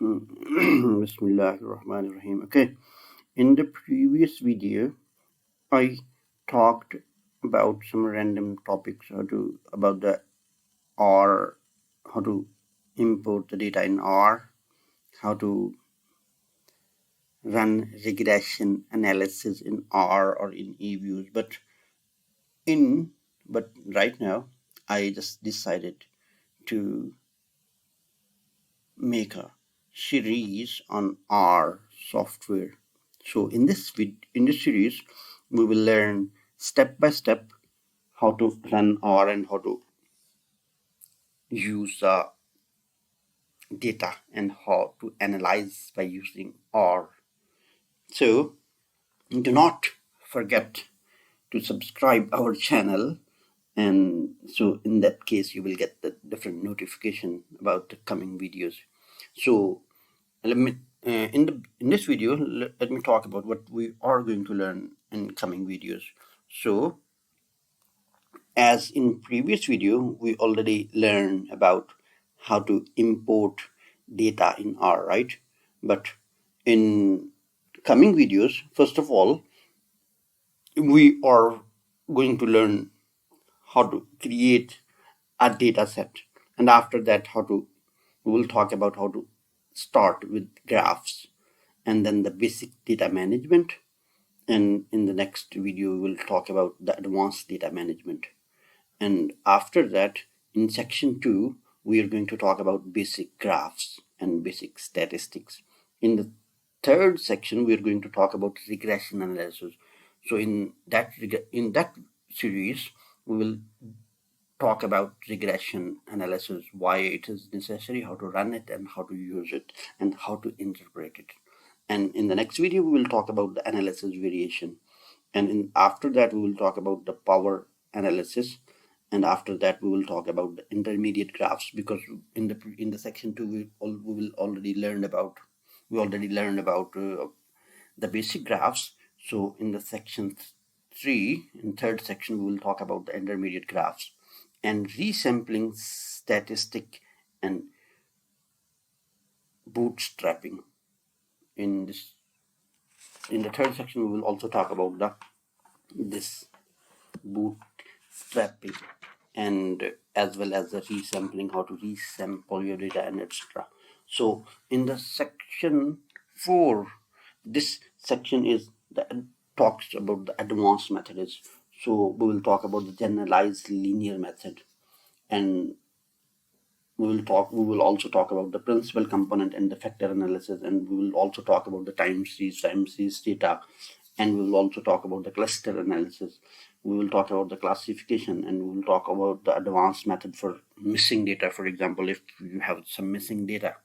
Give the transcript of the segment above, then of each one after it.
Bismillahirrahmanirrahim. Okay, in the previous video, I talked about some random topics about the R, how to import the data in R, how to run regression analysis in R or in eViews. But right now, I just decided to make a series on R software. So in this series, we will learn step by step how to run R and how to use data and how to analyze by using R. So do not forget to subscribe our channel, and so in that case you will get the different notification about the coming videos. So let me in this video let me talk about what we are going to learn in coming videos. So as in previous video, we already learned about how to import data in R, right? But in coming videos, first of all, we are going to learn how to create a data set. And after that, we will talk about how to start with graphs and then the basic data management. And in the next video, we will talk about the advanced data management. And after that, in section 2, we are going to talk about basic graphs and basic statistics. In the third section, we are going to talk about regression analysis. So in that series, we will talk about regression analysis, why it is necessary, how to run it, and how to use it, and how to interpret it. And in the next video, we will talk about the analysis variation. And after that, we will talk about the power analysis. And after that, we will talk about the intermediate graphs, because in the section 2, we already learned about the basic graphs. So in the section 3, in third section, we will talk about the intermediate graphs and resampling statistic and bootstrapping. In the third section, we will also talk about this bootstrapping and as well as the resampling, how to resample your data and etc. So in the section 4, this section talks about the advanced methods. So we will talk about the generalized linear method, and we will also talk about the principal component and the factor analysis, and we will also talk about the time series data, and we will also talk about the cluster analysis. We will talk about the classification, and we will talk about the advanced method for missing data. For example, if you have some missing data,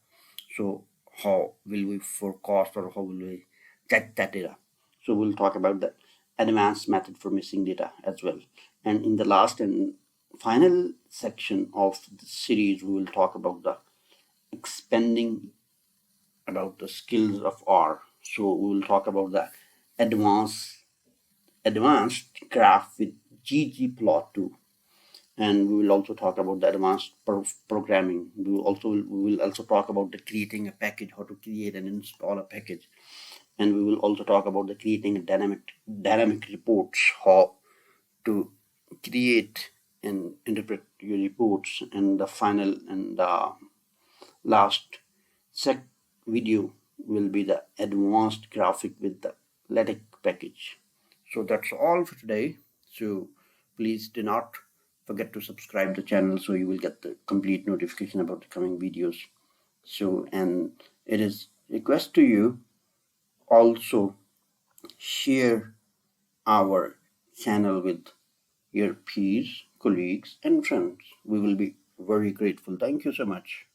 so how will we forecast or how will we check that data? So we'll talk about the advanced method for missing data as well. And in the last and final section of the series, we will talk about the expanding about the skills of R. So we will talk about the advanced graph with ggplot2, and we will also talk about the advanced programming. We will also talk about the creating a package, how to create and install a package, and we will also talk about the creating a dynamic reports, how to create and interpret your reports. And the final and the last video will be the advanced graphic with the LaTeX package. So that's all for today. So please do not forget to subscribe the channel so you will get the complete notification about the coming videos. So, and it is request to you also share our channel with your peers, colleagues, and friends. We will be very grateful. Thank you so much.